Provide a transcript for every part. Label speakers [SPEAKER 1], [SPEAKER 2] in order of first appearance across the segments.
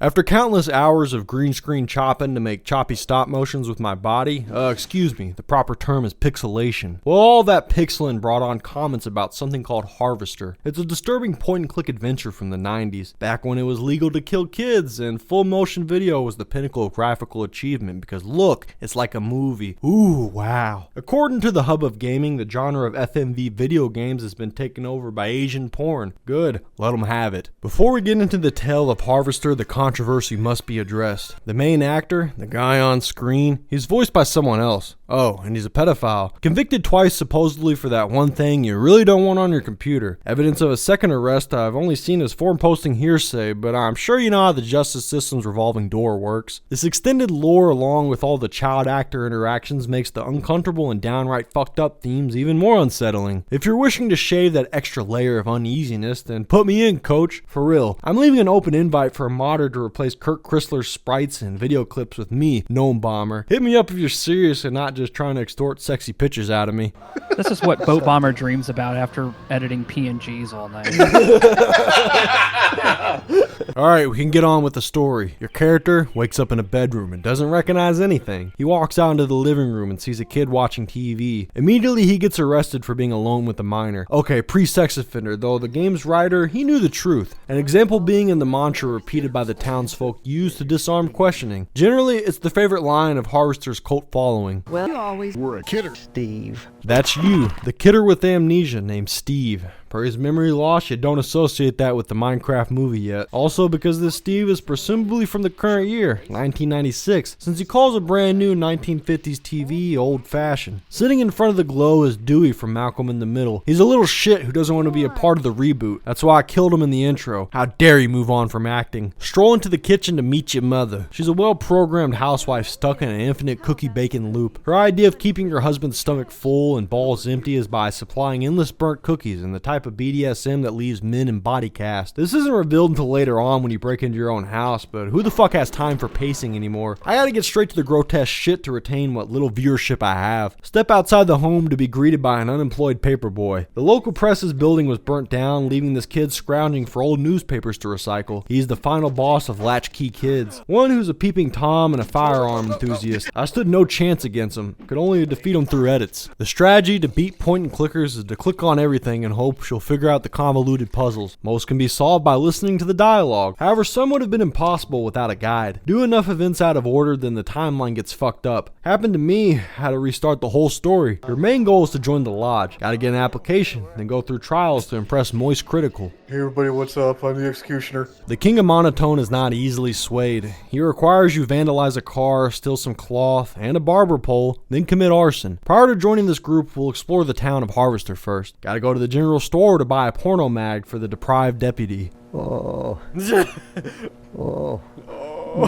[SPEAKER 1] After countless hours of green screen chopping to make choppy stop motions with my body, excuse me, the proper term is pixelation. Well, all that pixeling brought on comments about something called Harvester. It's a disturbing point-and-click adventure from the 90s, back when it was legal to kill kids and full motion video was the pinnacle of graphical achievement because look, it's like a movie. Ooh, wow. According to the hub of gaming, the genre of FMV video games has been taken over by Asian porn. Good, let them have it. Before we get into the tale of Harvester, the controversy must be addressed. The main actor, the guy on screen, he's voiced by someone else. Oh, and he's a pedophile. Convicted twice supposedly for that one thing you really don't want on your computer. Evidence of a second arrest I've only seen as forum posting hearsay, but I'm sure you know how the justice system's revolving door works. This extended lore along with all the child actor interactions makes the uncomfortable and downright fucked up themes even more unsettling. If you're wishing to shave that extra layer of uneasiness, then put me in, coach. For real. I'm leaving an open invite for a modder to replace Kurt Chrysler's sprites and video clips with me, Gnome Bomber. Hit me up if you're serious and not just trying to extort sexy pictures out of me.
[SPEAKER 2] This is what Boat Bomber dreams about after editing PNGs all night.
[SPEAKER 1] Alright, we can get on with the story. Your character wakes up in a bedroom and doesn't recognize anything. He walks out into the living room and sees a kid watching TV. Immediately he gets arrested for being alone with a minor. Okay, pre-sex offender, though the game's writer, he knew the truth. An example being in the mantra repeated by the townsfolk used to disarm questioning. Generally, it's the favorite line of Harvester's cult following.
[SPEAKER 3] Well, you always
[SPEAKER 4] We're a kidder.
[SPEAKER 3] Steve.
[SPEAKER 1] That's you, the kidder with amnesia named Steve. Per his memory loss, you don't associate that with the Minecraft movie yet. Also because this Steve is presumably from the current year, 1996, since he calls a brand new 1950s TV old-fashioned. Sitting in front of the glow is Dewey from Malcolm in the Middle. He's a little shit who doesn't want to be a part of the reboot. That's why I killed him in the intro. How dare you move on from acting. Stroll into the kitchen to meet your mother. She's a well-programmed housewife stuck in an infinite cookie bacon loop. Her idea of keeping her husband's stomach full and balls empty is by supplying endless burnt cookies and the type of BDSM that leaves men in body cast. This isn't revealed until later on when you break into your own house, but who the fuck has time for pacing anymore? I gotta get straight to the grotesque shit to retain what little viewership I have. Step outside the home to be greeted by an unemployed paperboy. The local press's building was burnt down, leaving this kid scrounging for old newspapers to recycle. He's the final boss of Latchkey Kids. One who's a peeping Tom and a firearm enthusiast. I stood no chance against him. Could only defeat him through edits. The strategy to beat point and clickers is to click on everything and hope she'll figure out the convoluted puzzles. Most can be solved by listening to the dialogue. However, some would have been impossible without a guide. Do enough events out of order, then the timeline gets fucked up. Happened to me, had to restart the whole story. Your main goal is to join the lodge. Gotta get an application, then go through trials to impress Moist Critical.
[SPEAKER 4] Hey everybody, what's up? I'm the Executioner.
[SPEAKER 1] The king of monotone is not easily swayed. He requires you vandalize a car, steal some cloth, and a barber pole, then commit arson. Prior to joining this group, we'll explore the town of Harvester first. Gotta go to the general store to buy a porno mag for the deprived deputy.
[SPEAKER 3] Oh. Oh.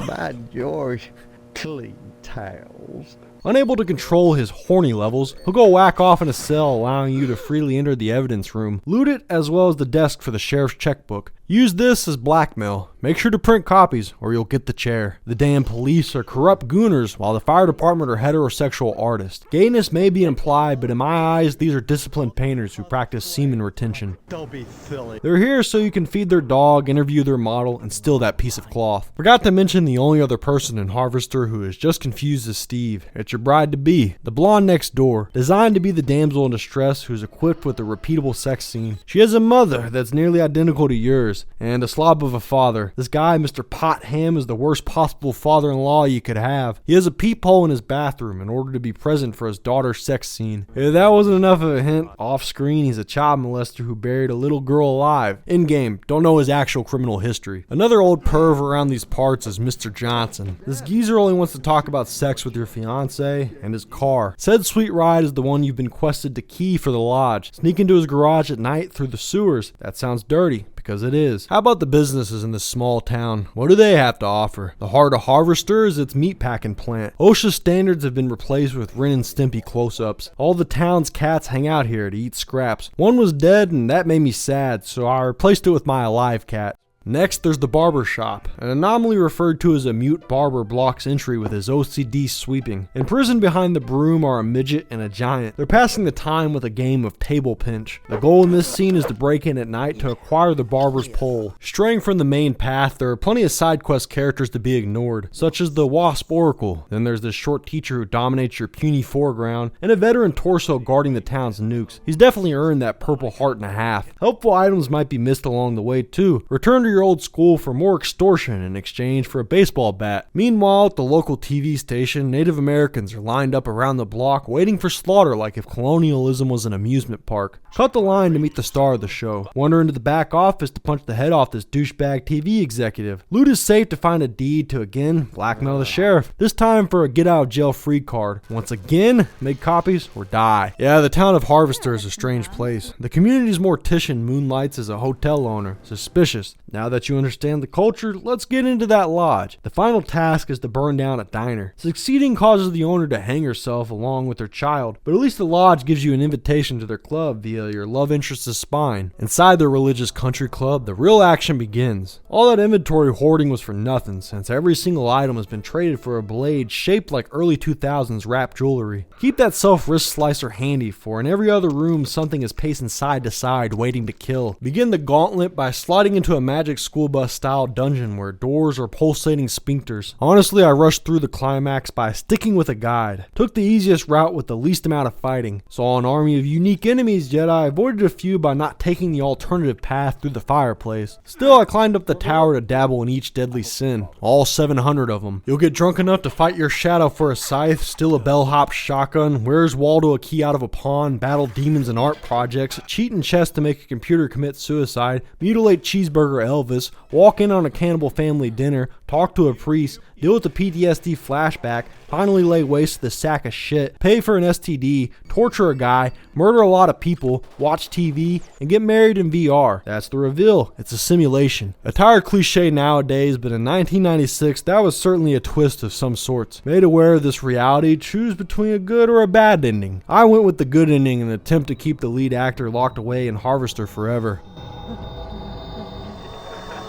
[SPEAKER 3] My George. Clean towels.
[SPEAKER 1] Unable to control his horny levels, he'll go whack off in a cell, allowing you to freely enter the evidence room. Loot it as well as the desk for the sheriff's checkbook. Use this as blackmail. Make sure to print copies or you'll get the chair. The damn police are corrupt gooners while the fire department are heterosexual artists. Gayness may be implied, but in my eyes, these are disciplined painters who practice semen retention.
[SPEAKER 3] Don't be silly.
[SPEAKER 1] They're here so you can feed their dog, interview their model, and steal that piece of cloth. Forgot to mention the only other person in Harvester who is just confused as Steve. It's your bride-to-be, the blonde next door, designed to be the damsel in distress who's equipped with a repeatable sex scene. She has a mother that's nearly identical to yours, and a slob of a father. This guy, Mr. Potham, is the worst possible father-in-law you could have. He has a peephole in his bathroom in order to be present for his daughter's sex scene. If that wasn't enough of a hint, off-screen he's a child molester who buried a little girl alive. In-game, don't know his actual criminal history. Another old perv around these parts is Mr. Johnson. This geezer only wants to talk about sex with your fiance and his car. Said sweet ride is the one you've been quested to key for the lodge. Sneak into his garage at night through the sewers. That sounds dirty, because it is. How about the businesses in this small town? What do they have to offer? The heart of Harvester is its meatpacking plant. OSHA standards have been replaced with Ren and Stimpy close-ups. All the town's cats hang out here to eat scraps. One was dead and that made me sad, so I replaced it with my alive cat. Next, there's the barber shop, an anomaly referred to as a mute barber blocks entry with his OCD sweeping. Imprisoned behind the broom are a midget and a giant. They're passing the time with a game of table pinch. The goal in this scene is to break in at night to acquire the barber's pole. Straying from the main path, there are plenty of side quest characters to be ignored, such as the Wasp Oracle. Then there's this short teacher who dominates your puny foreground, and a veteran torso guarding the town's nukes. He's definitely earned that purple heart and a half. Helpful items might be missed along the way too. Return to your old school for more extortion in exchange for a baseball bat. Meanwhile, at the local TV station, Native Americans are lined up around the block waiting for slaughter like if colonialism was an amusement park. Cut the line to meet the star of the show. Wander into the back office to punch the head off this douchebag TV executive. Loot is safe to find a deed to again blackmail the sheriff. This time for a get out of jail free card. Once again, make copies or die. Yeah, the town of Harvester is a strange place. The community's mortician moonlights as a hotel owner. Suspicious. Now that you understand the culture, let's get into that lodge. The final task is to burn down a diner. Succeeding causes the owner to hang herself along with her child, but at least the lodge gives you an invitation to their club via your love interest's spine. Inside their religious country club, the real action begins. All that inventory hoarding was for nothing, since every single item has been traded for a blade shaped like early 2000s rap jewelry. Keep that self-wrist slicer handy, for in every other room something is pacing side to side waiting to kill. Begin the gauntlet by sliding into a magic school bus style dungeon where doors are pulsating sphincters. Honestly, I rushed through the climax by sticking with a guide. Took the easiest route with the least amount of fighting. Saw an army of unique enemies, yet I avoided a few by not taking the alternative path through the fireplace. Still, I climbed up the tower to dabble in each deadly sin. All 700 of them. You'll get drunk enough to fight your shadow for a scythe, steal a bellhop shotgun, Where's Waldo a key out of a pawn, battle demons and art projects, cheat in chess to make a computer commit suicide, mutilate Cheeseburger Elvis, walk in on a cannibal family dinner, talk to a priest, deal with the PTSD flashback, finally lay waste to the sack of shit, pay for an STD, torture a guy, murder a lot of people, watch TV, and get married in VR. That's the reveal. It's a simulation. A tired cliche nowadays, but in 1996, that was certainly a twist of some sorts. Made aware of this reality, choose between a good or a bad ending. I went with the good ending in an attempt to keep the lead actor locked away in Harvester forever.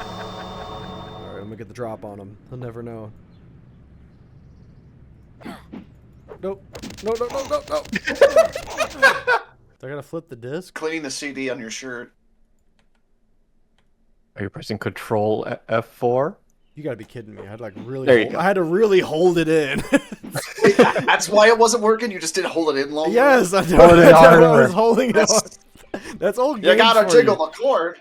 [SPEAKER 1] Alright, let me get the drop on him. He'll never know. Nope. No. I gotta flip the disc?
[SPEAKER 5] Cleaning the CD on your shirt.
[SPEAKER 6] Are you pressing Control F4?
[SPEAKER 1] You gotta be kidding me. I had to like really
[SPEAKER 6] There you go.
[SPEAKER 1] I had to really hold it in.
[SPEAKER 5] That's why it wasn't working? You just didn't hold it in long enough?
[SPEAKER 1] Yes, I
[SPEAKER 6] Hold it
[SPEAKER 1] I
[SPEAKER 6] harder.
[SPEAKER 1] was holding it on. That's all
[SPEAKER 5] You
[SPEAKER 1] games
[SPEAKER 5] gotta
[SPEAKER 1] for
[SPEAKER 5] jiggle
[SPEAKER 1] you.
[SPEAKER 5] the cord.